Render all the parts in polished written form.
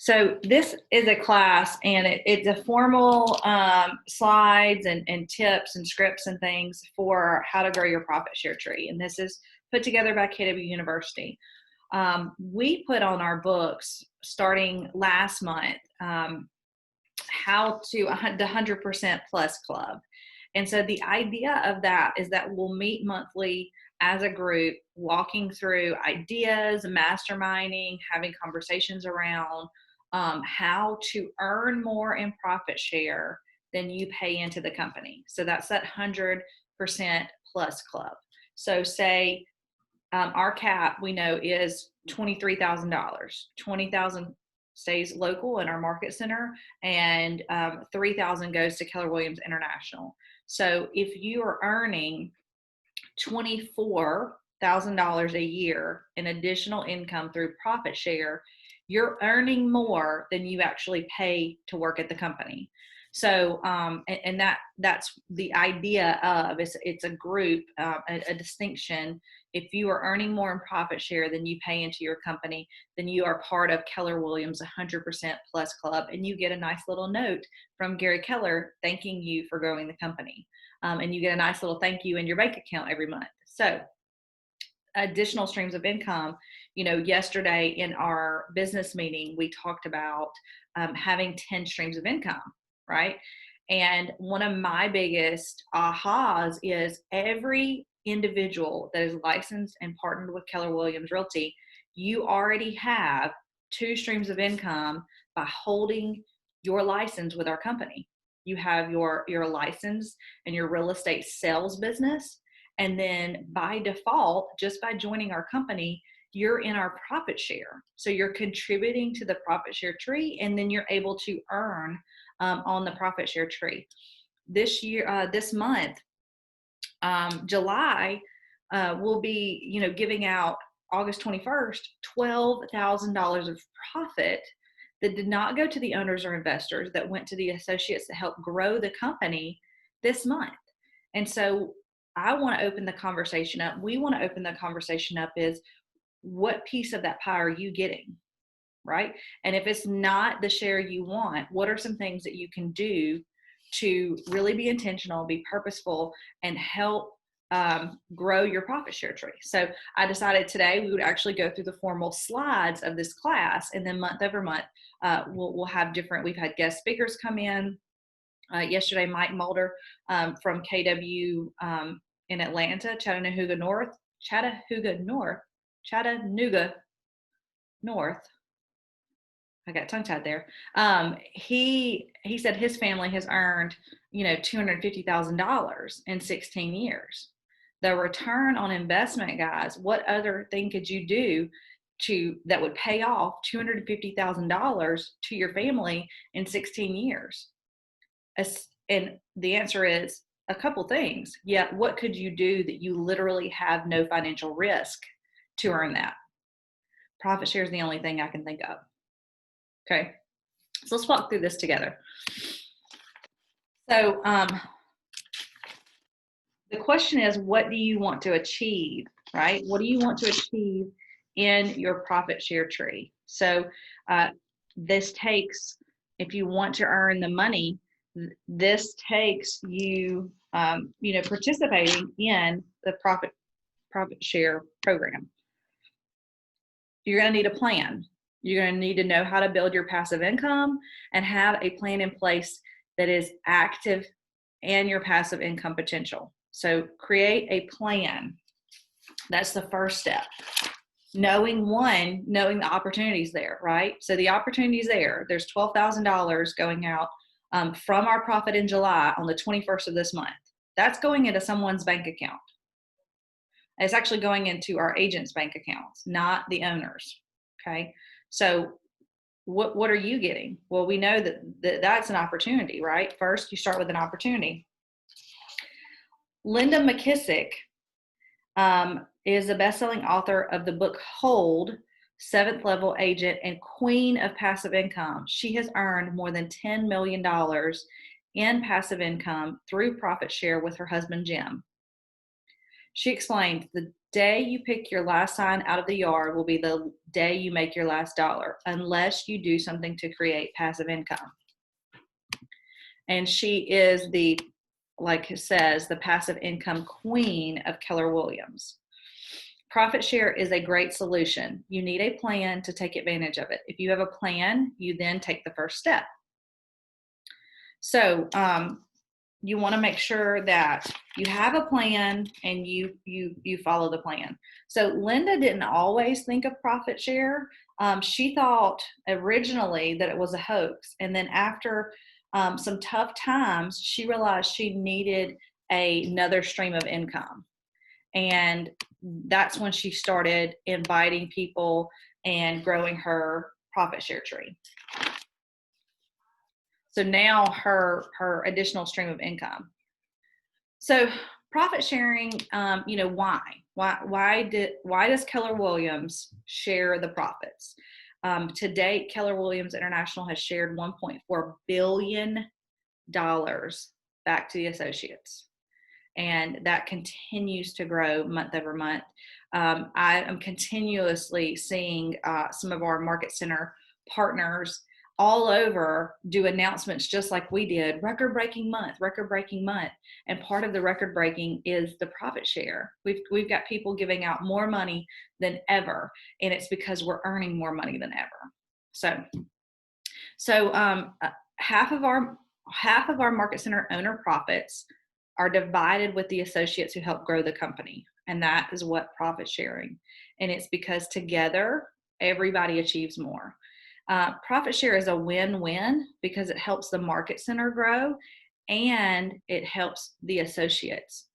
So this is a class, and it's a formal slides and tips and scripts and things for how to grow your profit share tree. And this is put together by KW University. We put on our books starting last month how to the 100% plus club. And so the idea of that is that we'll meet monthly as a group, walking through ideas, masterminding, having conversations around how to earn more in profit share than you pay into the company. So that's that 100% plus club. So say our cap we know is $23,000. 20,000 stays local in our market center, and 3,000 goes to Keller Williams International. So if you are earning $24,000 a year in additional income through profit share, you're earning more than you actually pay to work at the company. So, and that's the idea of it's a group, a distinction. If you are earning more in profit share than you pay into your company, then you are part of Keller Williams 100% plus club, and you get a nice little note from Gary Keller thanking you for growing the company. And you get a nice little thank you in your bank account every month. So additional streams of income. Yesterday in our business meeting, we talked about having 10 streams of income, right? And one of my biggest ahas is every individual that is licensed and partnered with Keller Williams Realty, you already have 2 streams of income by holding your license with our company. You have your license and your real estate sales business. And then by default, just by joining our company, you're in our profit share. So you're contributing to the profit share tree, and then you're able to earn on the profit share tree. This year, this month, July, we'll be, giving out August 21st, $12,000 of profit that did not go to the owners or investors, that went to the associates that helped grow the company this month. And so I want to open the conversation up. We want to open the conversation up is, what piece of that pie are you getting, right? And if it's not the share you want, what are some things that you can do to really be intentional, be purposeful, and help grow your profit share tree? So I decided today we would actually go through the formal slides of this class, and then month over month, we'll have different, we've had guest speakers come in. Yesterday, Mike Mulder from KW in Atlanta, Chattanooga North. I got tongue tied there. He said his family has earned, $250,000 in 16 years. The return on investment, guys, what other thing could you do that would pay off $250,000 to your family in 16 years? And the answer is a couple things. Yeah, what could you do that you literally have no financial risk to earn that? Profit share is the only thing I can think of. Okay, so let's walk through this together. So the question is, what do you want to achieve, right? What do you want to achieve in your profit share tree? So this takes, if you want to earn the money, this takes you, participating in the profit share program. You're going to need a plan. You're going to need to know how to build your passive income and have a plan in place that is active and your passive income potential. So create a plan. That's the first step. Knowing the opportunities there, right? So the opportunities there, there's $12,000 going out from our profit in July on the 21st of this month. That's going into someone's bank account. It's actually going into our agents' bank accounts, not the owners. Okay. So what are you getting? Well, we know that's an opportunity, right? First, you start with an opportunity. Linda McKissick is a best-selling author of the book Hold, 7th Level Agent and Queen of Passive Income. She has earned more than $10 million in passive income through profit share with her husband, Jim. She explained, the day you pick your last sign out of the yard will be the day you make your last dollar, unless you do something to create passive income. And she is the, like it says, the passive income queen of Keller Williams. Profit share is a great solution. You need a plan to take advantage of it. If you have a plan, you then take the first step. So you want to make sure that you have a plan and you follow the plan. So Linda didn't always think of profit share. She thought originally that it was a hoax, and then after some tough times, she realized she needed another stream of income, and that's when she started inviting people and growing her profit share tree. So now her additional stream of income. So profit sharing, why does Keller Williams share the profits? To date, Keller Williams International has shared $1.4 billion back to the associates, and that continues to grow month over month. I am continuously seeing some of our market center partners all over do announcements just like we did, record breaking month. And part of the record breaking is the profit share. We've got people giving out more money than ever, and it's because we're earning more money than ever. So half of our market center owner profits are divided with the associates who help grow the company. And that is what profit sharing. And it's because together, everybody achieves more. Profit share is a win-win because it helps the market center grow and it helps the associates.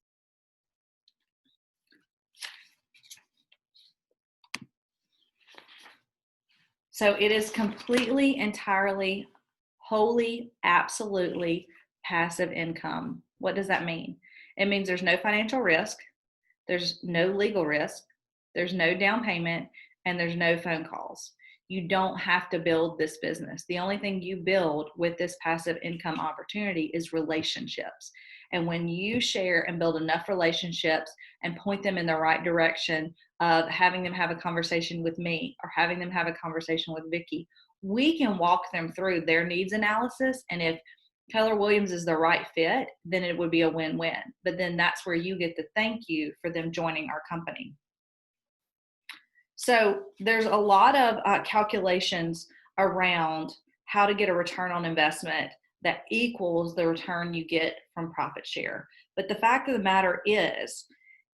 So it is completely, entirely, wholly, absolutely passive income. What does that mean? It means there's no financial risk, there's no legal risk, there's no down payment, and there's no phone calls. You don't have to build this business. The only thing you build with this passive income opportunity is relationships. And when you share and build enough relationships and point them in the right direction of having them have a conversation with me or having them have a conversation with Vicki, we can walk them through their needs analysis. And if Keller Williams is the right fit, then it would be a win-win. But then that's where you get the thank you for them joining our company. So there's a lot of calculations around how to get a return on investment that equals the return you get from profit share. But the fact of the matter is,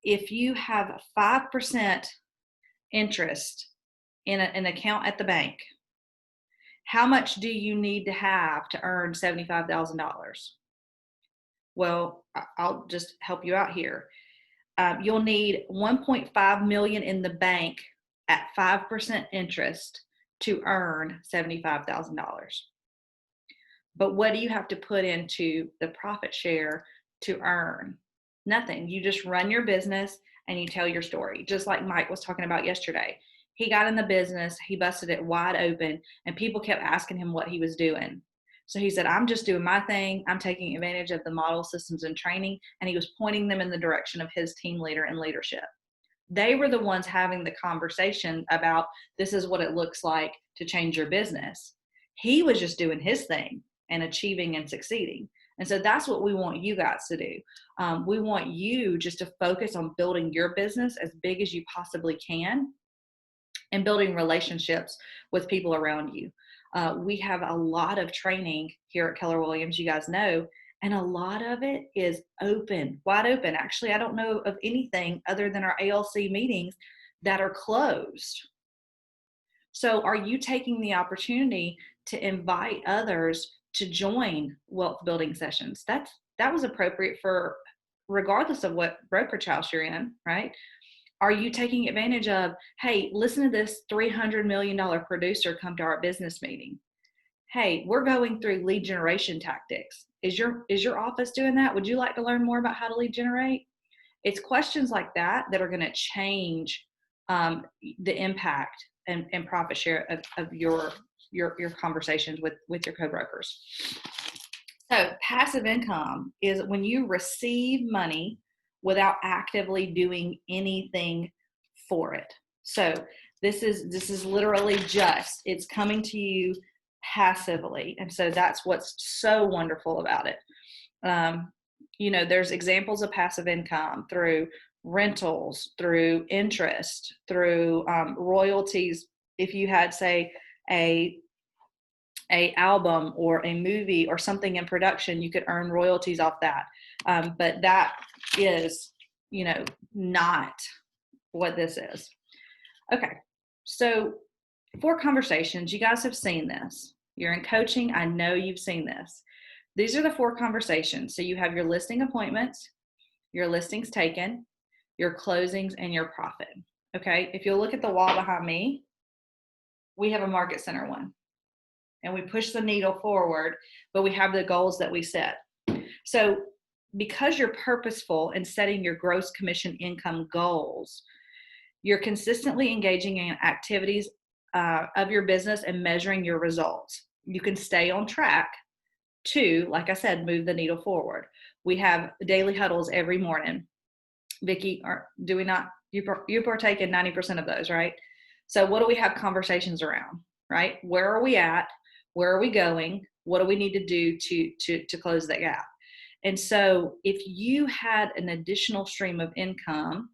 if you have 5% interest in an account at the bank, how much do you need to have to earn $75,000? Well, I'll just help you out here. You'll need $1.5 million in the bank at 5% interest to earn $75,000. But what do you have to put into the profit share to earn? Nothing. You just run your business and you tell your story. Just like Mike was talking about yesterday. He got in the business, he busted it wide open, and people kept asking him what he was doing. So he said, I'm just doing my thing. I'm taking advantage of the model systems and training. And he was pointing them in the direction of his team leader and leadership. They were the ones having the conversation about this is what it looks like to change your business. He was just doing his thing and achieving and succeeding. And so that's what we want you guys to do. We want you just to focus on building your business as big as you possibly can and building relationships with people around you. We have a lot of training here at Keller Williams, you guys know, and a lot of it is open, wide open. Actually, I don't know of anything other than our ALC meetings that are closed. So are you taking the opportunity to invite others to join wealth building sessions? That was appropriate for regardless of what brokerage house you're in, right? Are you taking advantage of, hey, listen to this $300 million producer come to our business meeting? Hey, we're going through lead generation tactics. Is your office doing that? Would you like to learn more about how to lead generate? It's questions like that that are going to change the impact and profit share of your conversations with your co-brokers. So passive income is when you receive money without actively doing anything for it. So this is literally just, it's coming to you passively. And so that's what's so wonderful about it. There's examples of passive income through rentals, through interest, through royalties. If you had, say, a album or a movie or something in production, you could earn royalties off that. But that is, not what this is. Okay, so 4 conversations. You guys have seen this. You're in coaching. I know you've seen this. These are the 4 conversations. So you have your listing appointments, your listings taken, your closings, and your profit. Okay, if you'll look at the wall behind me, we have a market center one. And we push the needle forward, but we have the goals that we set. So because you're purposeful in setting your gross commission income goals, you're consistently engaging in activities of your business and measuring your results. You can stay on track to, like I said, move the needle forward. We have daily huddles every morning. Vicki, do we not? You partake in 90% of those, right? So what do we have conversations around, right? Where are we at? Where are we going? What do we need to do to close that gap? And so if you had an additional stream of income,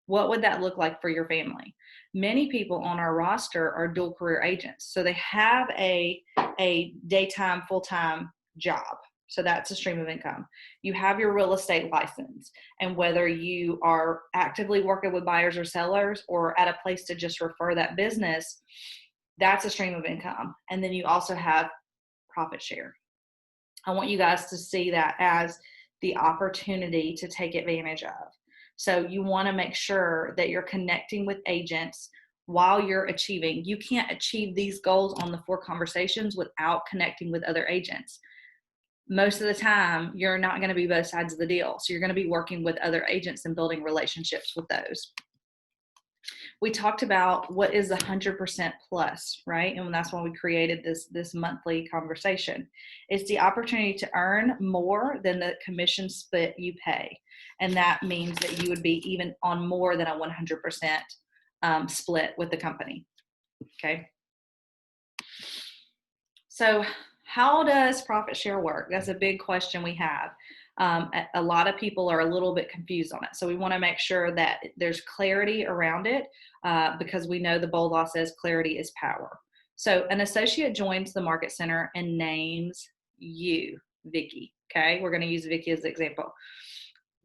what would that look like for your family? Many people on our roster are dual career agents. So they have a daytime, full-time job. So that's a stream of income. You have your real estate license. And whether you are actively working with buyers or sellers or at a place to just refer that business, that's a stream of income. And then you also have profit share. I want you guys to see that as the opportunity to take advantage of. So you want to make sure that you're connecting with agents while you're achieving. You can't achieve these goals on the 4 conversations without connecting with other agents. Most of the time, you're not going to be both sides of the deal. So you're going to be working with other agents and building relationships with those. We talked about what is 100% plus, right? And that's why we created this monthly conversation. It's the opportunity to earn more than the commission split you pay. And that means that you would be even on more than a 100% split with the company. Okay. So how does profit share work? That's a big question we have. A lot of people are a little bit confused on it. So we want to make sure that there's clarity around it because we know the bold law says clarity is power. So an associate joins the market center and names you, Vicki. Okay, we're going to use Vicki as an example.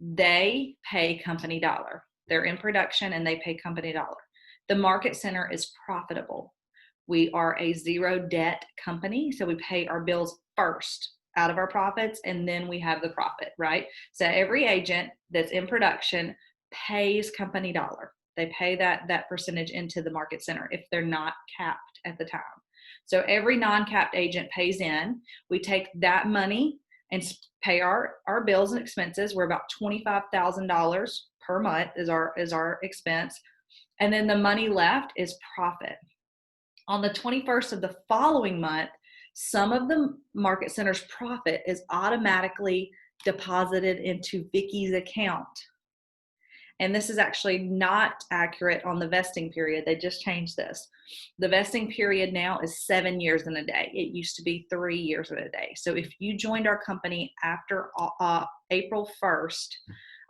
They pay company dollar. They're in production and they pay company dollar. The market center is profitable. We are a 0 debt company, so we pay our bills first out of our profits, and then we have the profit, right? So every agent that's in production pays company dollar. They pay that percentage into the market center if they're not capped at the time. So every non-capped agent pays in. We take that money and pay our bills and expenses. We're about $25,000 per month is our expense. And then the money left is profit. On the 21st of the following month, some of the market center's profit is automatically deposited into Vicki's account. And this is actually not accurate on the vesting period. They just changed this. The vesting period now is 7 years and a day. It used to be 3 years and a day. So if you joined our company after April 1st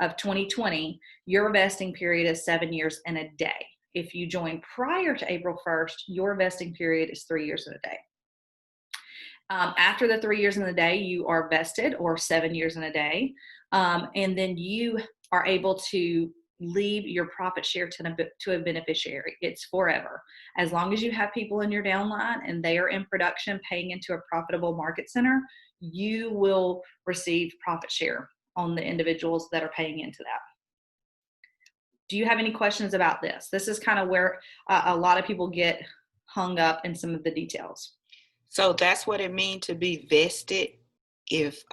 of 2020, your vesting period is 7 years and a day. If you joined prior to April 1st, your vesting period is 3 years and a day. After the 3 years and a day, you are vested, or 7 years and a day. And then you are able to leave your profit share to a beneficiary. It's forever. As long as you have people in your downline and they are in production paying into a profitable market center, you will receive profit share on the individuals that are paying into that. Do you have any questions about this? This is kind of where a lot of people get hung up in some of the details. So that's what it means to be vested. If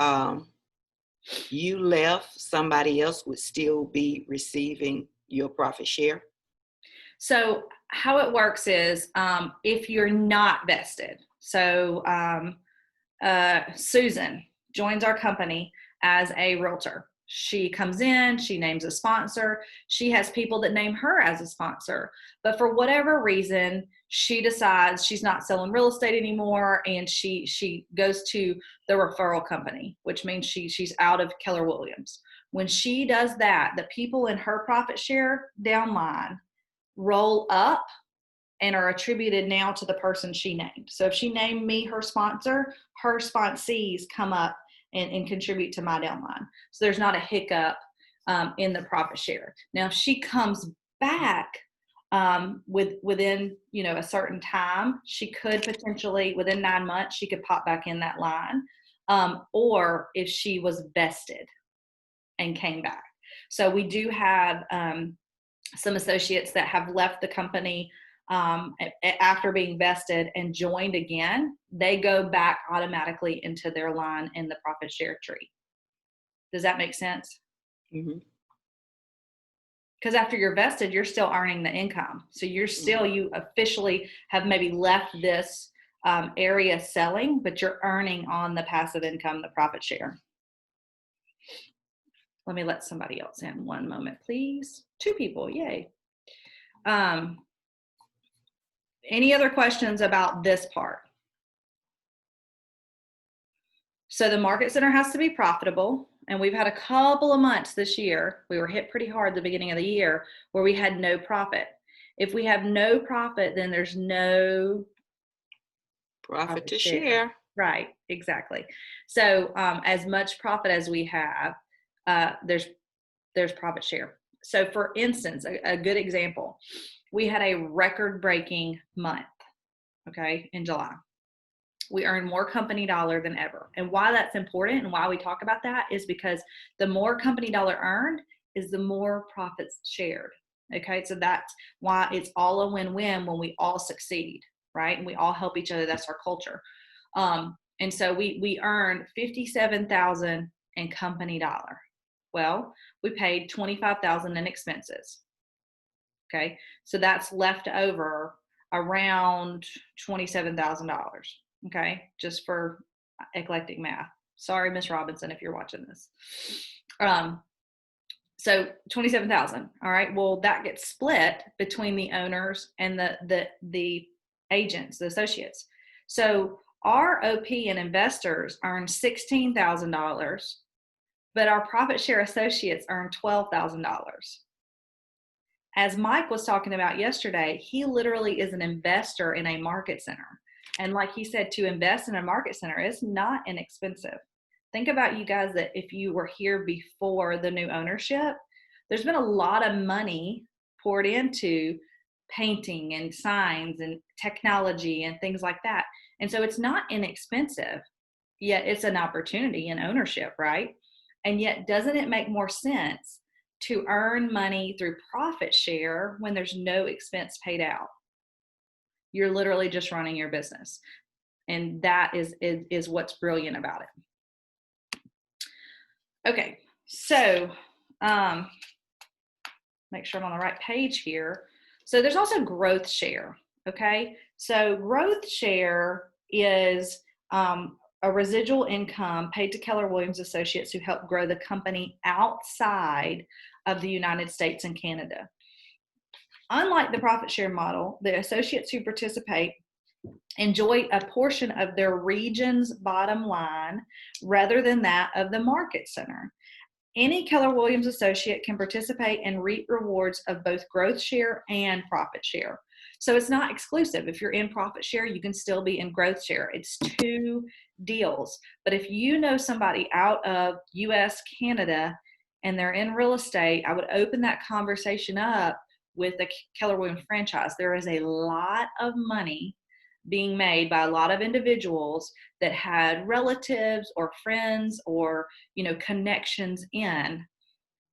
you left, somebody else would still be receiving your profit share? So how it works is if you're not vested, so Susan joins our company as a realtor. She comes in, she names a sponsor. She has people that name her as a sponsor. But for whatever reason, she decides she's not selling real estate anymore, and she goes to the referral company, which means she's out of Keller Williams. When she does that, the people in her profit share downline roll up and are attributed now to the person she named. So if she named me her sponsor, her sponsees come up and contribute to my downline. So there's not a hiccup in the profit share. Now, if she comes back within a certain time, she could potentially, within 9 months, she could pop back in that line. Or if she was vested and came back. So we do have some associates that have left the company after being vested and joined again. They go back automatically into their line in the profit share tree. Does that make sense? Mm-hmm. Because after you're vested, you're still earning the income. So you officially have maybe left this area selling, but you're earning on the passive income, the profit share. Let me let somebody else in 1 moment, please. 2 people, yay. Any other questions about this part? So the market center has to be profitable. And we've had a couple of months this year, we were hit pretty hard at the beginning of the year, where we had no profit. If we have no profit, then there's no profit to share. Right, exactly. So as much profit as we have, there's profit share. So for instance, a good example, we had a record-breaking month, okay, in July. We earned more company dollar than ever. And why that's important and why we talk about that is because the more company dollar earned is the more profits shared. Okay, so that's why it's all a win-win when we all succeed, right? And we all help each other. That's our culture. And so we earned $57,000 in company dollar. Well, we paid $25,000 in expenses. Okay, so that's left over around $27,000. Okay, just for eclectic math. Sorry, Miss Robinson, if you're watching this. So 27,000. All right. Well, that gets split between the owners and the agents, the associates. So our OP and investors earn $16,000, but our profit share associates earn $12,000. As Mike was talking about yesterday, he literally is an investor in a market center. And like he said, to invest in a market center is not inexpensive. Think about you guys that if you were here before the new ownership, there's been a lot of money poured into painting and signs and technology and things like that. And so it's not inexpensive, yet it's an opportunity in ownership, right? And yet, doesn't it make more sense to earn money through profit share when there's no expense paid out? You're literally just running your business. And that is what's brilliant about it. Okay, so make sure I'm on the right page here. So there's also growth share, okay? So growth share is a residual income paid to Keller Williams Associates who help grow the company outside of the United States and Canada. Unlike the profit share model, the associates who participate enjoy a portion of their region's bottom line rather than that of the market center. Any Keller Williams associate can participate and reap rewards of both growth share and profit share. So it's not exclusive. If you're in profit share, you can still be in growth share. It's 2 deals. But if you know somebody out of US, Canada, and they're in real estate, I would open that conversation up with the Keller Williams franchise. There is a lot of money being made by a lot of individuals that had relatives or friends or connections in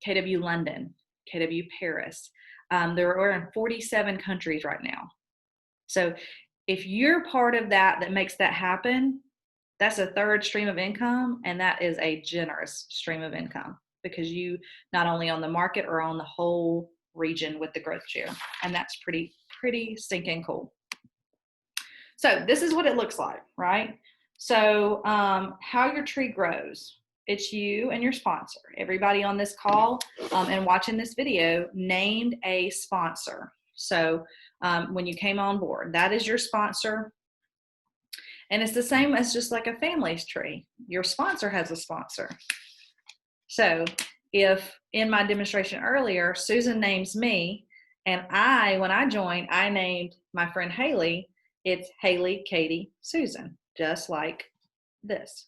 KW London, KW Paris. We're in 47 countries right now. So if you're part of that makes that happen, that's a third stream of income, and that is a generous stream of income because you not only own the market or own the whole region with the growth share, and that's pretty stinking cool. So this is what it looks like, right? So how your tree grows. it's you and your sponsor. Everybody on this call and watching this video named a sponsor. So when you came on board, that is your sponsor. And it's the same as just like a family's tree. Your sponsor has a sponsor. So if in my demonstration earlier, Susan names me, and when I joined, I named my friend Haley, it's Haley, Katie, Susan, just like this.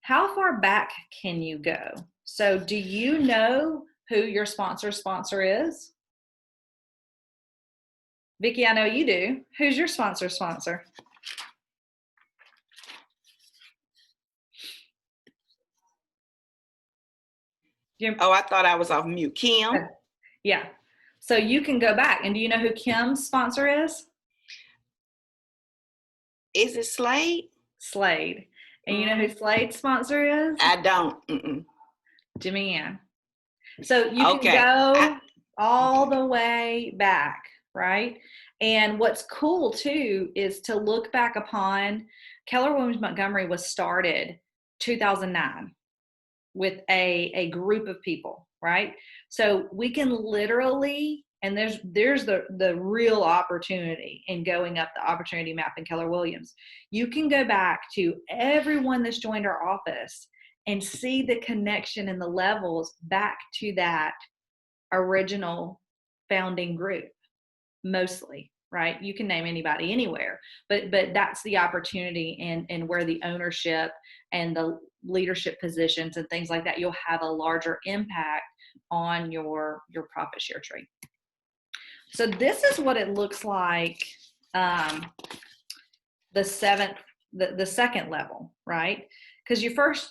How far back can you go? So do you know who your sponsor is? Vicki, I know you do. Who's your sponsor? Oh, I thought I was off mute. Kim? Yeah. So you can go back. And do you know who Kim's sponsor is? Is it Slade? Slade. And you know who Slade's sponsor is? I don't. Jimmy Ann. So you can go all the way back, right? And what's cool too is to look back upon Keller Williams Montgomery was started 2009 with a group of people, right? So we can literally, and there's the real opportunity in going up the opportunity map in Keller Williams. You can go back to everyone that's joined our office and see the connection and the levels back to that original founding group, mostly, right? You can name anybody anywhere, but that's the opportunity and where the ownership and the leadership positions and things like that, you'll have a larger impact on your profit share tree. So this is what it looks like, the second level, right? Because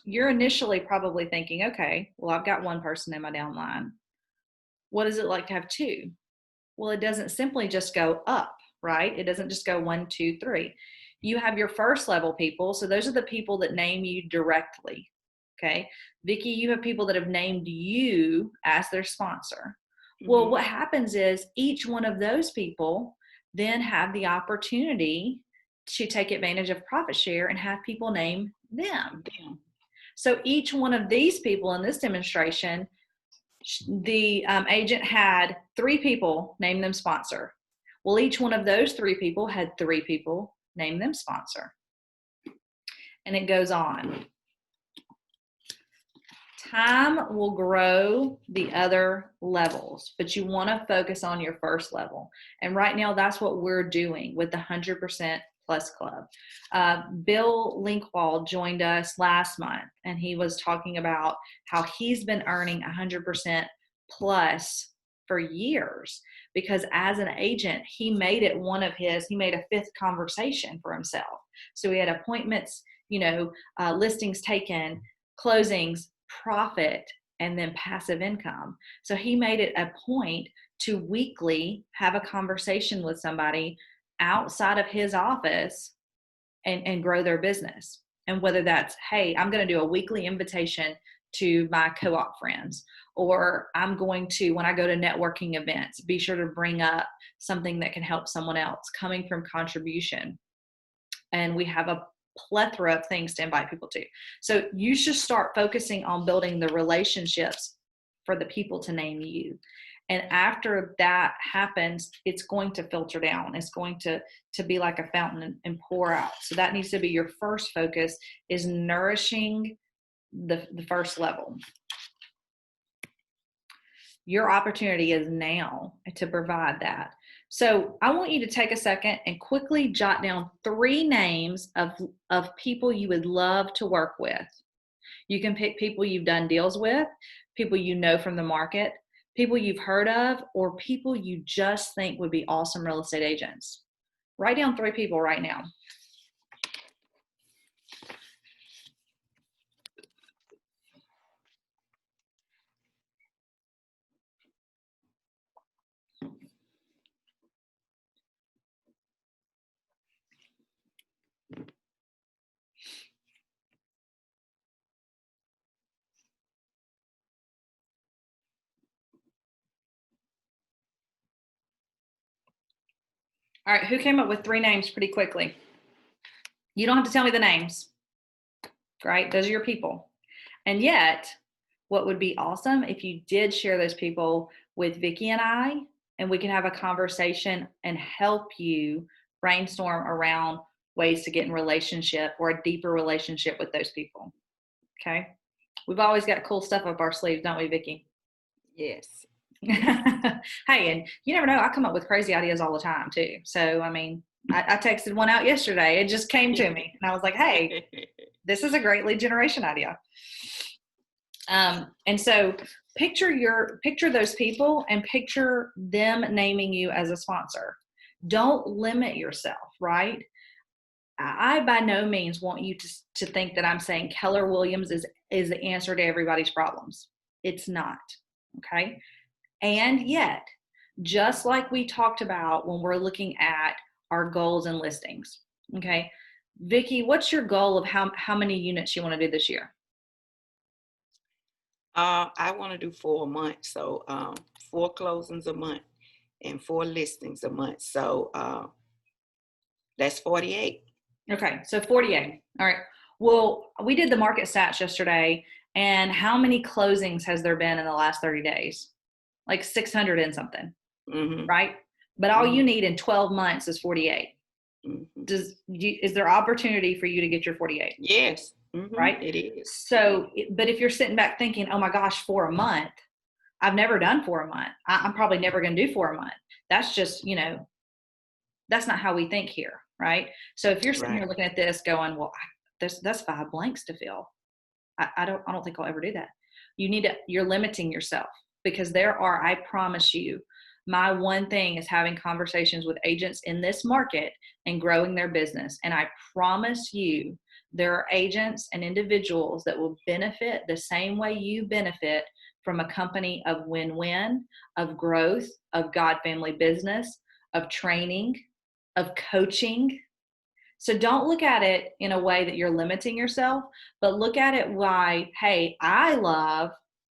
you're initially probably thinking, okay, well, I've got one person in my downline. What is it like to have two? Well, it doesn't simply just go up, right? It doesn't just go 1, 2, 3. You have your first level people. So those are the people that name you directly. Okay. Vicki, you have people that have named you as their sponsor. Mm-hmm. Well, what happens is each one of those people then have the opportunity to take advantage of profit share and have people name them. So each one of these people in this demonstration, the agent had 3 people name them sponsor. Well, each one of those 3 people had 3 people name them sponsor. And it goes on. Time will grow the other levels, but you want to focus on your first level. And right now, that's what we're doing with the 100% Plus Club. Bill Linkwald joined us last month, and he was talking about how he's been earning 100% plus for years, because as an agent, he made it he made a 5th conversation for himself. So he had appointments, listings taken, closings, profit, and then passive income. So he made it a point to weekly have a conversation with somebody outside of his office and grow their business. And whether that's, hey, I'm going to do a weekly invitation to my co-op friends, or I'm going to, when I go to networking events, be sure to bring up something that can help someone else coming from contribution. And we have a plethora of things to invite people to. So you should start focusing on building the relationships for the people to name you. And after that happens, it's going to filter down. It's going to be like a fountain and pour out. So that needs to be your first focus, is nourishing the first level. Your opportunity is now to provide that. So I want you to take a second and quickly jot down 3 names of people you would love to work with. You can pick people you've done deals with, people you know from the market, people you've heard of, or people you just think would be awesome real estate agents. Write down 3 people right now. All right, who came up with 3 names pretty quickly? You don't have to tell me the names. Right? Those are your people. And yet, what would be awesome if you did share those people with Vicki and I, and we can have a conversation and help you brainstorm around ways to get in relationship or a deeper relationship with those people. Okay. We've always got cool stuff up our sleeves, don't we, Vicki? Yes. Hey, and you never know, I come up with crazy ideas all the time too. So, I mean, I texted one out yesterday. It just came to me and I was like, hey, this is a great lead generation idea. And so picture those people and picture them naming you as a sponsor. Don't limit yourself, right? I by no means want you to think that I'm saying Keller Williams is the answer to everybody's problems. It's not. Okay. And yet, just like we talked about when we're looking at our goals and listings. Okay. Vicki, what's your goal of how many units you want to do this year? I want to do 4 a month, so 4 closings a month and 4 listings a month. So that's 48. Okay, so 48. All right. Well, we did the market stats yesterday, and how many closings has there been in the last 30 days? Like 600 and something, Mm-hmm. right? But all you need in 12 months is 48. Mm-hmm. Is there opportunity for you to get your 48? Yes. Mm-hmm. Right? It is. So, but if you're sitting back thinking, oh my gosh, 4 a month, I've never done 4 a month. I'm probably never going to do 4 a month. That's just, that's not how we think here, right? So if you're sitting here looking at this going, well, that's 5 blanks to fill. I don't think I'll ever do that. You're limiting yourself because I promise you, my one thing is having conversations with agents in this market and growing their business. And I promise you, there are agents and individuals that will benefit the same way you benefit from a company of win-win, of growth, of God family business, of training, of coaching. So don't look at it in a way that you're limiting yourself, but look at it why, hey, I love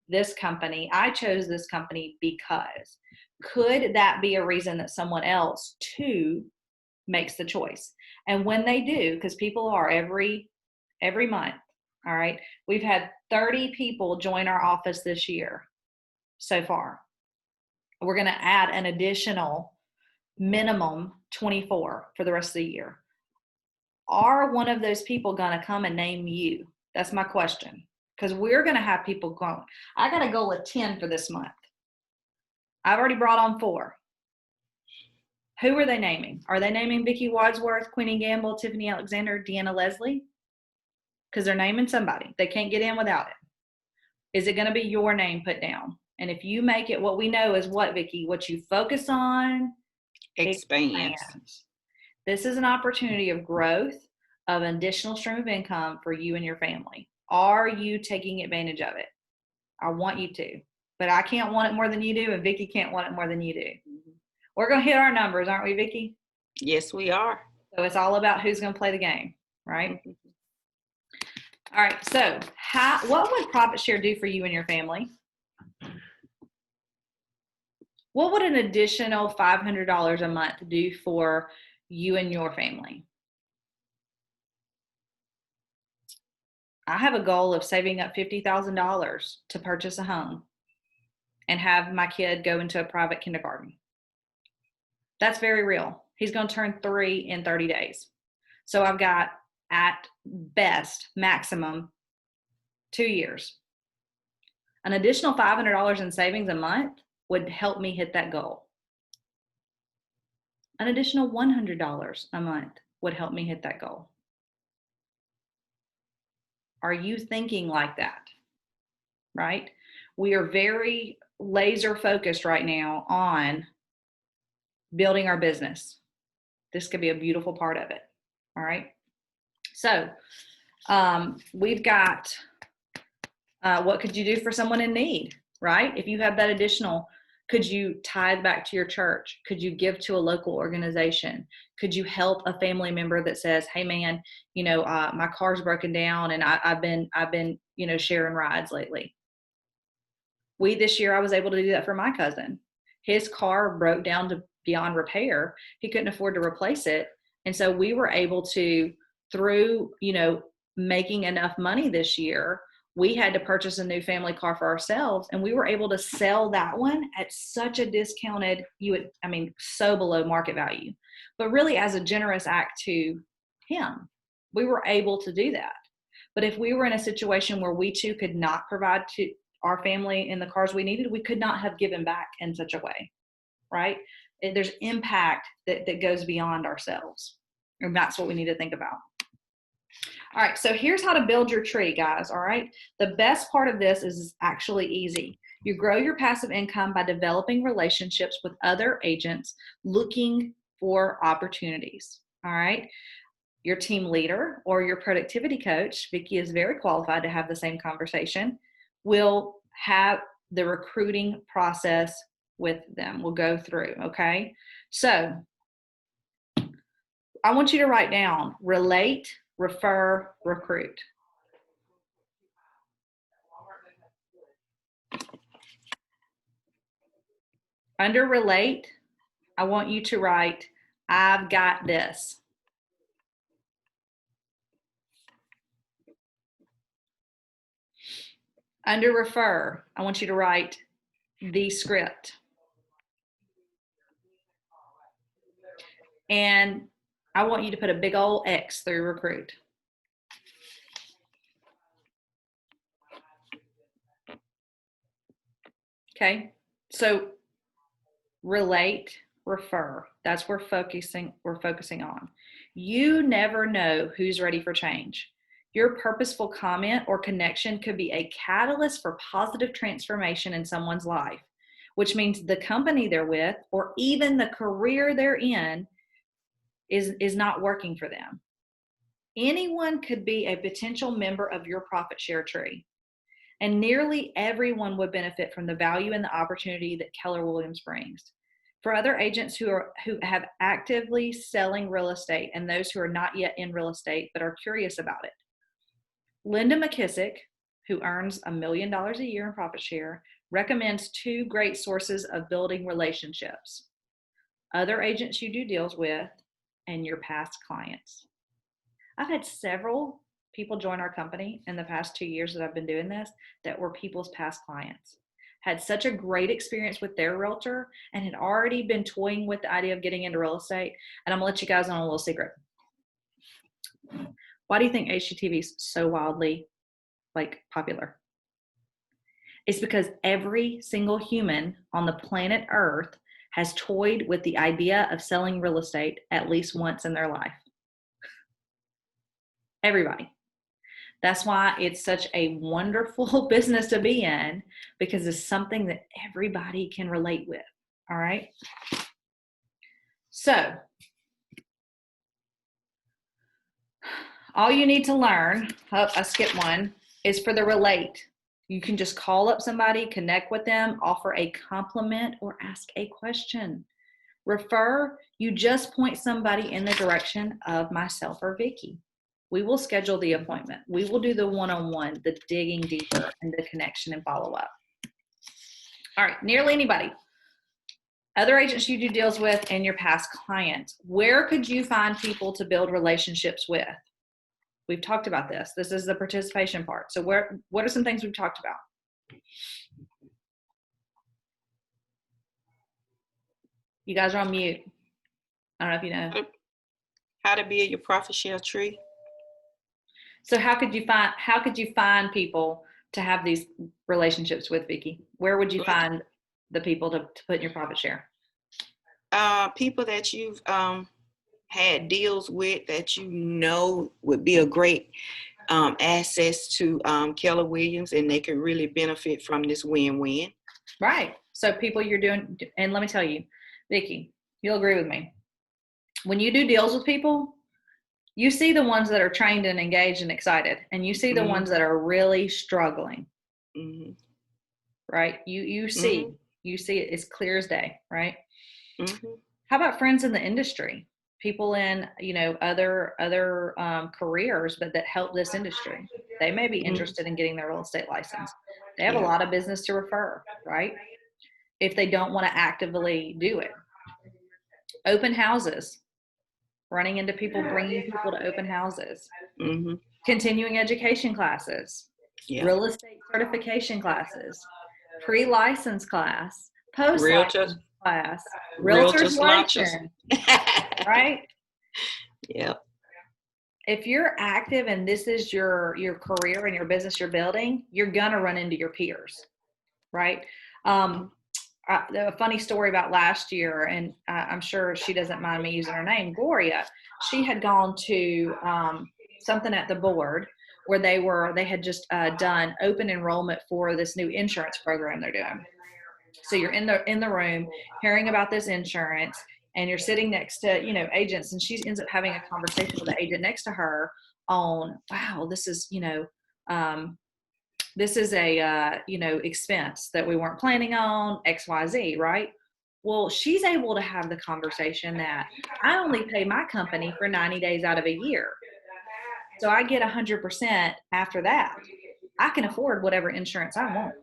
this company. I chose this company because. Could that be a reason that someone else too makes the choice? And when they do, because people are every month, all right, we've had 30 people join our office this year so far. We're going to add an additional minimum 24 for the rest of the year. Are one of those people going to come and name you? That's my question. Because we're going to have people going. I got a goal of 10 for this month. I've already brought on 4. Who are they naming? Are they naming Vicki Wadsworth, Queenie Gamble, Tiffany Alexander, Deanna Leslie? Because they're naming somebody. They can't get in without it. Is it going to be your name put down? And if you make it what we know is what, Vicki? What you focus on expands. This is an opportunity of growth, of an additional stream of income for you and your family. Are you taking advantage of it? I want you to. But I can't want it more than you do, and Vicki can't want it more than you do. Mm-hmm. We're going to hit our numbers, aren't we, Vicki? Yes, we are. So it's all about who's going to play the game, right? Mm-hmm. All right. So what would profit share do for you and your family? What would an additional $500 a month do for you and your family? I have a goal of saving up $50,000 to purchase a home and have my kid go into a private kindergarten. That's very real. He's going to turn 3 in 30 days. So I've got at best, maximum 2 years. An additional $500 in savings a month would help me hit that goal. An additional $100 a month would help me hit that goal. Are you thinking like that? Right? We are very laser focused right now on building our business. This could be a beautiful part of it. All right. So we've got what could you do for someone in need, right? If you have that additional, could you tithe back to your church? Could you give to a local organization? Could you help a family member that says, hey man, my car's broken down and I've been, sharing rides lately. This year I was able to do that for my cousin. His car broke down to beyond repair. He couldn't afford to replace it. And so we were able to, through, making enough money this year, we had to purchase a new family car for ourselves, and we were able to sell that one at such a discounted, so below market value, but really as a generous act to him, we were able to do that. But if we were in a situation where we too could not provide to our family in the cars we needed, we could not have given back in such a way, right? There's impact that goes beyond ourselves, and that's what we need to think about. All right, so here's how to build your tree, guys, all right? The best part of this is actually easy. You grow your passive income by developing relationships with other agents looking for opportunities, all right? Your team leader or your productivity coach, Vicki is very qualified to have the same conversation, will have the recruiting process with them. We'll go through, okay? So I want you to write down relate, refer, recruit. Under relate, I want you to write, I've got this. Under refer, I want you to write the script. And I want you to put a big old X through recruit. Okay, so relate, refer. That's what we're focusing on. You never know who's ready for change. Your purposeful comment or connection could be a catalyst for positive transformation in someone's life, which means the company they're with or even the career they're in is not working for them. Anyone could be a potential member of your profit share tree, and nearly everyone would benefit from the value and the opportunity that Keller Williams brings. For other agents who have actively selling real estate and those who are not yet in real estate but are curious about it, Linda McKissick, who earns $1 million a year in profit share, recommends 2 great sources of building relationships: other agents you do deals with and your past clients. I've had several people join our company in the past 2 years that I've been doing this that were people's past clients. Had such a great experience with their realtor and had already been toying with the idea of getting into real estate. And I'm gonna let you guys on a little secret. Why do you think HGTV is so wildly popular? It's because every single human on the planet Earth has toyed with the idea of selling real estate at least once in their life. Everybody. That's why it's such a wonderful business to be in, because it's something that everybody can relate with. All right. So all you need to learn, I skipped one, is for the relate. You can just call up somebody, connect with them, offer a compliment, or ask a question. Refer, you just point somebody in the direction of myself or Vicki. We will schedule the appointment. We will do the one-on-one, the digging deeper, and the connection and follow-up. All right, nearly anybody. Other agents you do deals with and your past clients. Where could you find people to build relationships with? We've talked about this. This is the participation part. So what are some things we've talked about? You guys are on mute. I don't know if you know. How to build your profit share tree. So how could you find people to have these relationships with, Vicki? Where would you find the people to put in your profit share? People that you've had deals with that you know would be a great access to Keller Williams, and they can really benefit from this win-win. Right. So people you're doing, and let me tell you, Vicki, you'll agree with me. When you do deals with people, you see the ones that are trained and engaged and excited, and you see the ones that are really struggling. Mm-hmm. Right? You see it as clear as day, right? Mm-hmm. How about friends in the industry? People in, other careers, but that help this industry. They may be interested in getting their real estate license. They have a lot of business to refer, right? If they don't want to actively do it. Open houses. Running into people, bringing people to open houses. Mm-hmm. Continuing education classes. Yeah. real estate certification classes, pre-license class, Realtors, post-license class, realtor's realtors launches. license, right? Yeah. If you're active and this is your career and your business you're building, you're gonna run into your peers, right? A funny story about last year, and I'm sure she doesn't mind me using her name, Gloria. She had gone to something at the board where they had just done open enrollment for this new insurance program they're doing. So you're in the room hearing about this insurance, and you're sitting next to agents, and she ends up having a conversation with the agent next to her on, wow, this is this is a expense that we weren't planning on, XYZ, right? Well, she's able to have the conversation that I only pay my company for 90 days out of a year, so I get 100% after that. I can afford whatever insurance I want.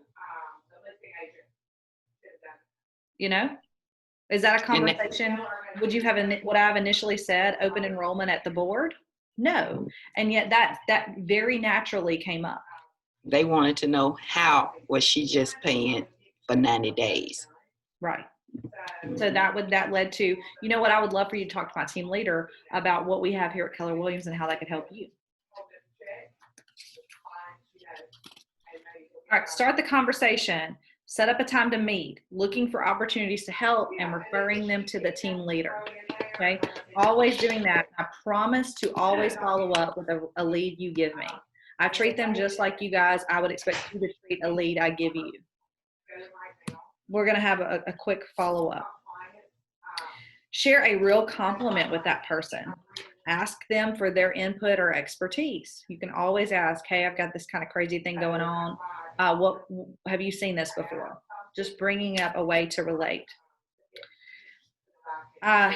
Is that a conversation? Would I have initially said open enrollment at the board? No. And yet that very naturally came up. They wanted to know, how was she just paying for 90 days? Right. So that led to, what I would love for you to talk to my team leader about what we have here at Keller Williams and how that could help you. All right, start the conversation. Set up a time to meet, looking for opportunities to help and referring them to the team leader. Okay, always doing that. I promise to always follow up with a lead you give me. I treat them just like you guys. I would expect you to treat a lead I give you. We're going to have a quick follow-up. Share a real compliment with that person. Ask them for their input or expertise. You can always ask, hey, I've got this kind of crazy thing going on. What have you seen this before? Just bringing up a way to relate.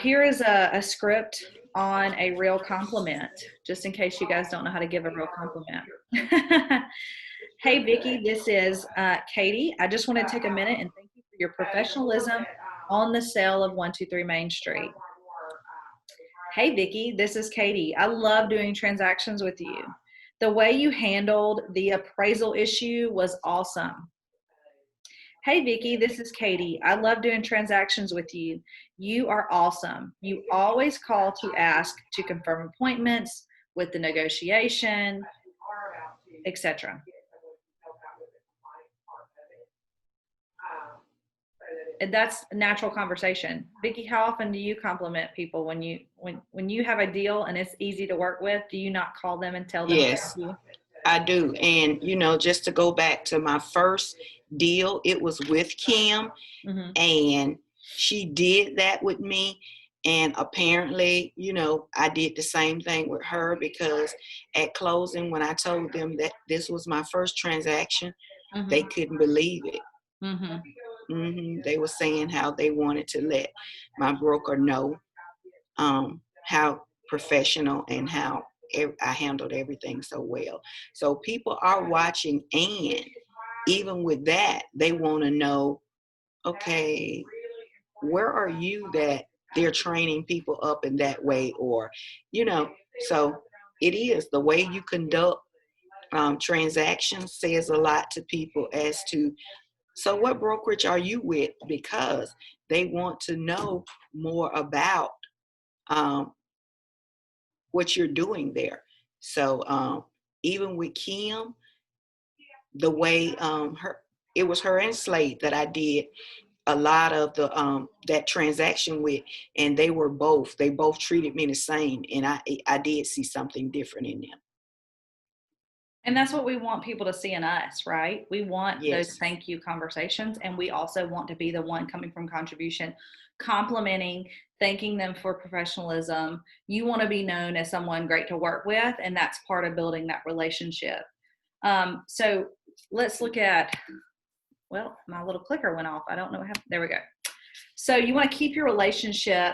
Here is a script on a real compliment, just in case you guys don't know how to give a real compliment. Hey, Vicki, this is Katie. I just want to take a minute and thank you for your professionalism on the sale of 123 Main Street. Hey, Vicki, this is Katie. I love doing transactions with you. The way you handled the appraisal issue was awesome. Hey, Vicki, this is Katie. I love doing transactions with you. You are awesome. You always call to ask to confirm appointments with the negotiation, etc. And that's natural conversation. Vicki, how often do you compliment people when you have a deal and it's easy to work with? Do you not call them and tell them? Yes, I do. And just to go back to my first deal, it was with Kim, and she did that with me. And apparently, I did the same thing with her, because at closing, when I told them that this was my first transaction, they couldn't believe it. They were saying how they wanted to let my broker know how professional and how I handled everything so well. So people are watching, and even with that, they want to know, okay, where are you that they're training people up in that way? Or, so it is the way you conduct transactions says a lot to people as to, so what brokerage are you with? Because they want to know more about what you're doing there. So even with Kim, the way it was her and Slade that I did a lot of the that transaction with, and they both treated me the same, and I did see something different in them. And that's what we want people to see in us, right? We want Yes. those thank you conversations, and we also want to be the one coming from contribution, complimenting, thanking them for professionalism. You want to be known as someone great to work with, and that's part of building that relationship. So let's look at, well, my little clicker went off. I don't know what happened. There we go. So you want to keep your relationship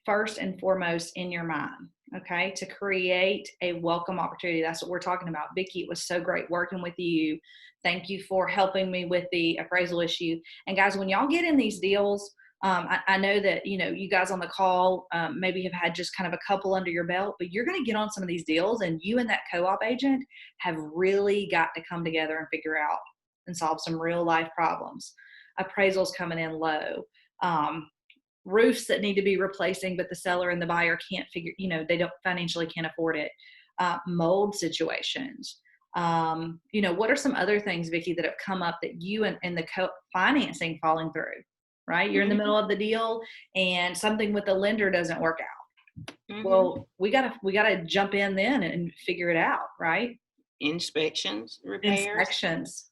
first and foremost in your mind. Okay, to create a welcome opportunity. That's what we're talking about. Vicki, it was so great working with you. Thank you for helping me with the appraisal issue. And guys, when y'all get in these deals, I know that, you guys on the call maybe have had just kind of a couple under your belt, but you're going to get on some of these deals, and you and that co-op agent have really got to come together and figure out and solve some real life problems. Appraisals coming in low, roofs that need to be replacing, but the seller and the buyer can't figure, they don't financially can't afford it. Mold situations. What are some other things, Vicki, that have come up that you and the financing falling through, right? You're in the middle of the deal and something with the lender doesn't work out. Well, we gotta jump in then and figure it out, right? Inspections, repairs. Inspections.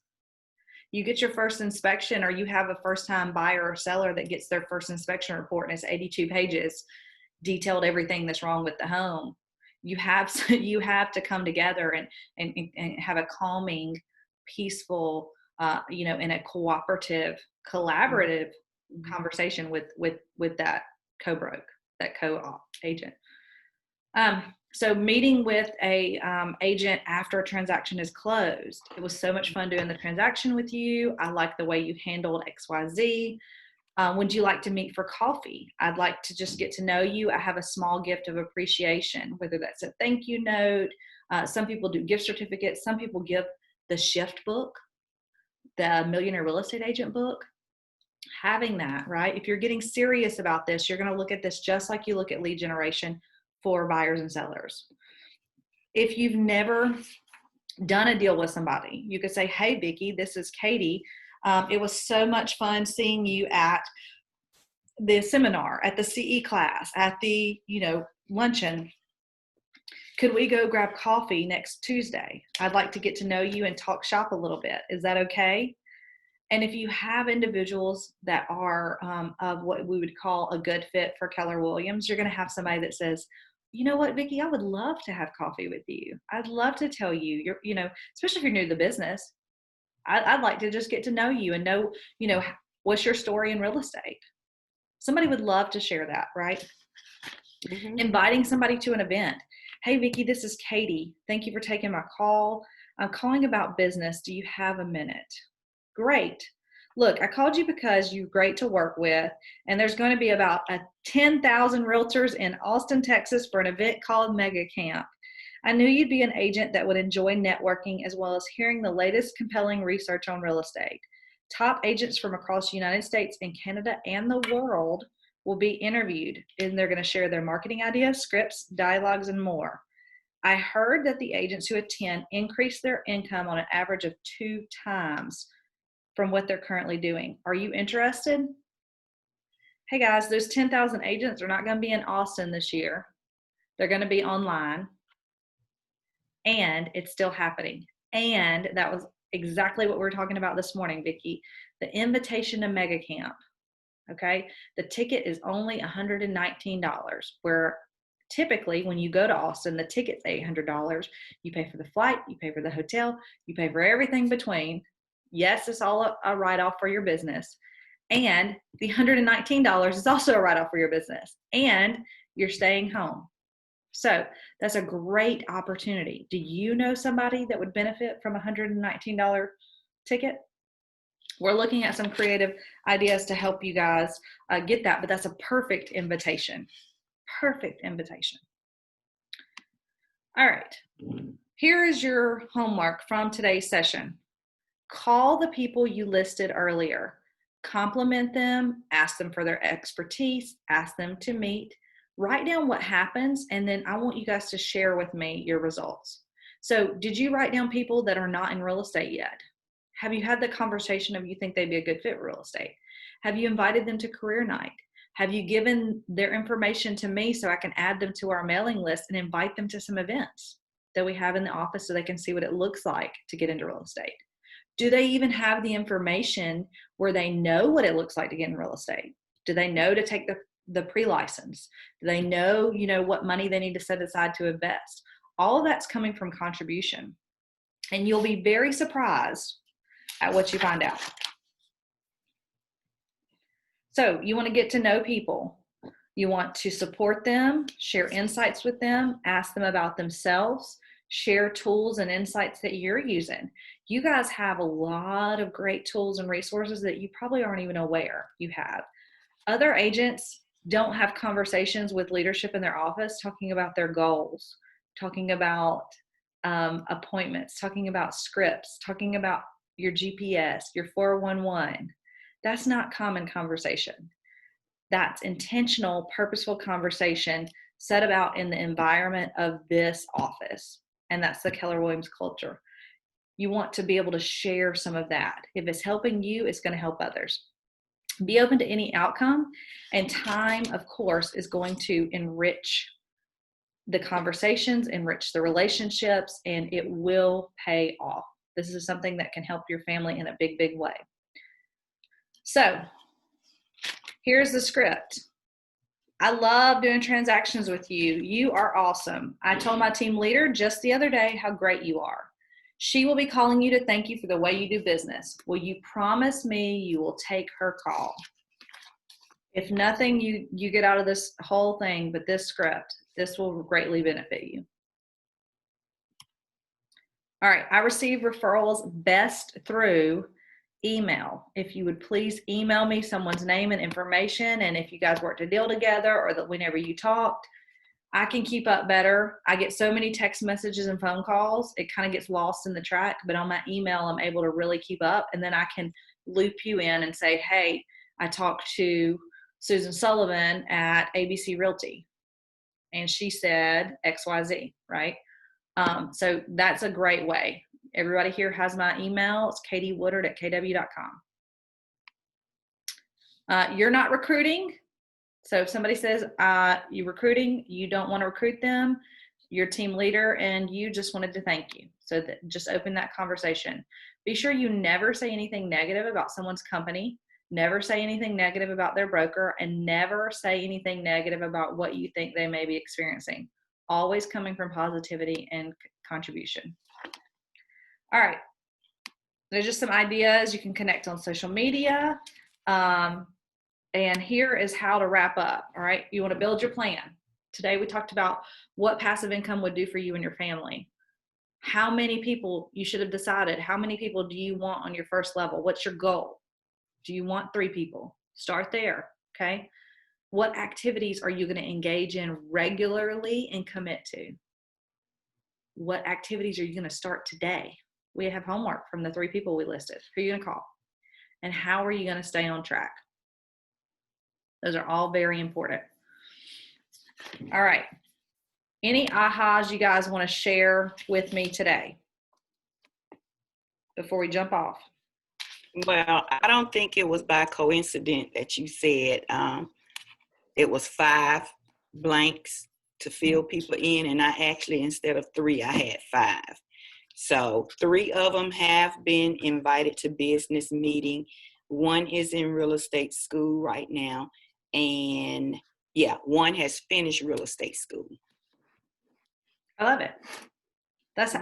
You get your first inspection, or you have a first-time buyer or seller that gets their first inspection report and it's 82 pages, detailed everything that's wrong with the home. You have to come together and have a calming, peaceful, in a cooperative, collaborative conversation with that co-broke, that co-op agent. So meeting with a agent after a transaction is closed. It was so much fun doing the transaction with you. I like the way you handled XYZ. Would you like to meet for coffee? I'd like to just get to know you. I have a small gift of appreciation, whether that's a thank you note. Some people do gift certificates. Some people give the Shift book, the Millionaire Real Estate Agent book. Having that, right? If you're getting serious about this, you're going to look at this just like you look at lead generation for buyers and sellers. If you've never done a deal with somebody, you could say, hey, Vicki, this is Katie. It was so much fun seeing you at the seminar, at the CE class, at the, luncheon. Could we go grab coffee next Tuesday? I'd like to get to know you and talk shop a little bit. Is that okay? And if you have individuals that are of what we would call a good fit for Keller Williams, you're going to have somebody that says, you know what, Vicki, I would love to have coffee with you. I'd love to tell you, especially if you're new to the business, I'd like to just get to know you and know, what's your story in real estate. Somebody would love to share that, right? Inviting somebody to an event. Hey, Vicki, this is Katie. Thank you for taking my call. I'm calling about business. Do you have a minute? Great. Look, I called you because you're great to work with, and there's going to be about 10,000 realtors in Austin, Texas for an event called Mega Camp. I knew you'd be an agent that would enjoy networking as well as hearing the latest compelling research on real estate. Top agents from across the United States and Canada and the world will be interviewed, and they're going to share their marketing ideas, scripts, dialogues, and more. I heard that the agents who attend increase their income on an average of 2 times from what they're currently doing. Are you interested? Hey guys, those 10,000 agents are not going to be in Austin this year. They're going to be online. And it's still happening. And that was exactly what we were talking about this morning, Vicki. The invitation to Mega Camp. Okay. The ticket is only $119, where typically when you go to Austin, the ticket's $800. You pay for the flight, you pay for the hotel, you pay for everything between. Yes, it's all a write-off for your business. And the $119 is also a write-off for your business. And you're staying home. So that's a great opportunity. Do you know somebody that would benefit from a $119 ticket? We're looking at some creative ideas to help you guys get that, but that's a perfect invitation. Perfect invitation. All right. Here is your homework from today's session. Call the people you listed earlier. Compliment them, ask them for their expertise, ask them to meet, write down what happens, and then I want you guys to share with me your results. So did you write down people that are not in real estate yet? Have you had the conversation of you think they'd be a good fit for real estate? Have you invited them to career night? Have you given their information to me so I can add them to our mailing list and invite them to some events that we have in the office so they can see what it looks like to get into real estate? Do they even have the information where they know what it looks like to get in real estate? Do they know to take the pre-license? Do they know, what money they need to set aside to invest? All of that's coming from contribution. And you'll be very surprised at what you find out. So you want to get to know people. You want to support them, share insights with them, ask them about themselves, share tools and insights that you're using. You guys have a lot of great tools and resources that you probably aren't even aware you have. Other agents don't have conversations with leadership in their office talking about their goals, talking about appointments, talking about scripts, talking about your GPS, your 411. That's not common conversation. That's intentional, purposeful conversation set about in the environment of this office. And that's the Keller Williams culture. You want to be able to share some of that. If it's helping you, it's going to help others. Be open to any outcome, and time, of course, is going to enrich the conversations, enrich the relationships, and it will pay off. This is something that can help your family in a big, big way. So here's the script. I love doing transactions with you. You are awesome. I told my team leader just the other day how great you are. She will be calling you to thank you for the way you do business. Will you promise me you will take her call? If nothing you get out of this whole thing but this script, this will greatly benefit you. All right, I receive referrals best through email. If you would please email me someone's name and information, and if you guys worked a deal together or that whenever you talked, I can keep up better. I get so many text messages and phone calls, it kind of gets lost in the track, but on my email, I'm able to really keep up, and then I can loop you in and say, hey, I talked to Susan Sullivan at ABC Realty, and she said XYZ, right? So that's a great way. Everybody here has my email. It's katiewoodard@kw.com. You're not recruiting. So if somebody says you're recruiting, you don't want to recruit them, your team leader and you just wanted to thank you. So just open that conversation. Be sure you never say anything negative about someone's company, never say anything negative about their broker, and never say anything negative about what you think they may be experiencing. Always coming from positivity and contribution. All right. There's just some ideas. You can connect on social media. And here is how to wrap up. All right. You want to build your plan. Today we talked about what passive income would do for you and your family. How many people you should have decided. How many people do you want on your first level? What's your goal? Do you want 3 people? Start there. Okay. What activities are you going to engage in regularly and commit to? What activities are you going to start today? We have homework from the 3 people we listed. Who are you going to call? And how are you going to stay on track? Those are all very important. All right. Any ahas you guys want to share with me today before we jump off? Well, I don't think it was by coincidence that you said it was 5 blanks to fill people in, and I actually, instead of 3, I had 5. So 3 of them have been invited to business meeting. 1 is in real estate school right now, and 1 has finished real estate school. I love it. That's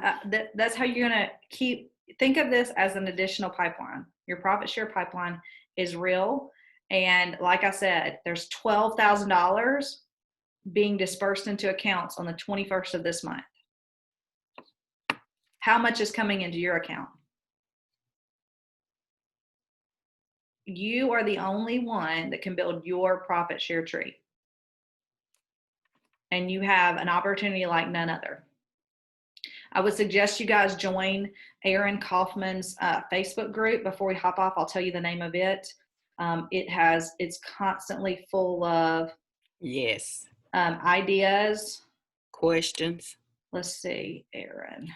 how you're going to think of this as an additional pipeline. Your profit share pipeline is real. And like I said, there's $12,000 being dispersed into accounts on the 21st of this month. How much is coming into your account? You are the only one that can build your profit share tree. And you have an opportunity like none other. I would suggest you guys join Aaron Kaufman's Facebook group. Before we hop off, I'll tell you the name of it. It's constantly full of ideas, questions. Let's see, Aaron.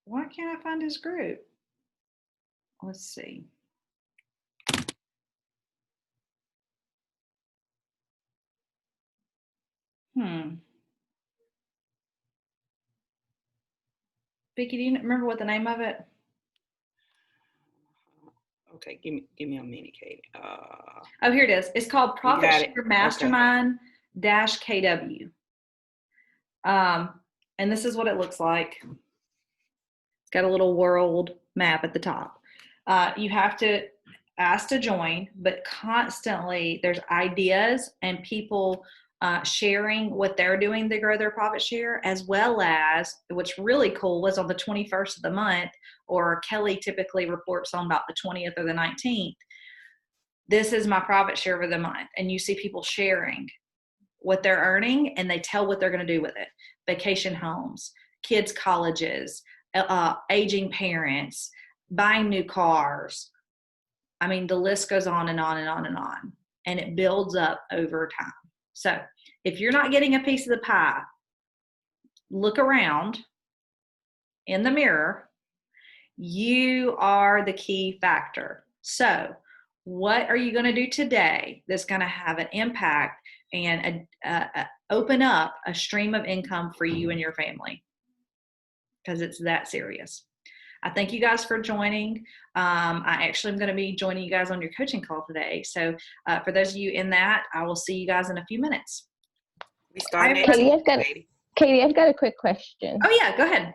Why can't I find his group? Let's see. Vicki, do you remember what the name of it? Okay, give me a minute, Katie. Oh, here it is. It's called Profit Share Mastermind -KW. And this is what it looks like. It's got a little world map at the top. You have to ask to join, but constantly there's ideas and people sharing what they're doing to grow their profit share, as well as what's really cool was on the 21st of the month, or Kelly typically reports on about the 20th or the 19th. This is my profit share for the month. And you see people sharing what they're earning, and they tell what they're going to do with it. Vacation homes, kids' colleges, aging parents, buying new cars. I mean, the list goes on and on and on and on, and it builds up over time. So if you're not getting a piece of the pie, look around in the mirror. You are the key factor. So what are you going to do today that's going to have an impact and open up a stream of income for you and your family? Because it's that serious. I thank you guys for joining. I actually am going to be joining you guys on your coaching call today. So for those of you in that, I will see you guys in a few minutes. We start next Katie, week. Katie, I've got a quick question. Oh yeah, go ahead.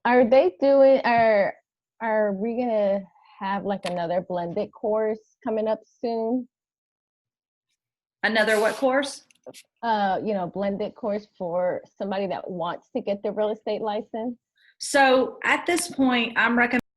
Are they doing, are we gonna have like another blended course coming up soon? Another what course? Blended course for somebody that wants to get the real estate license? So at this point, I'm recommending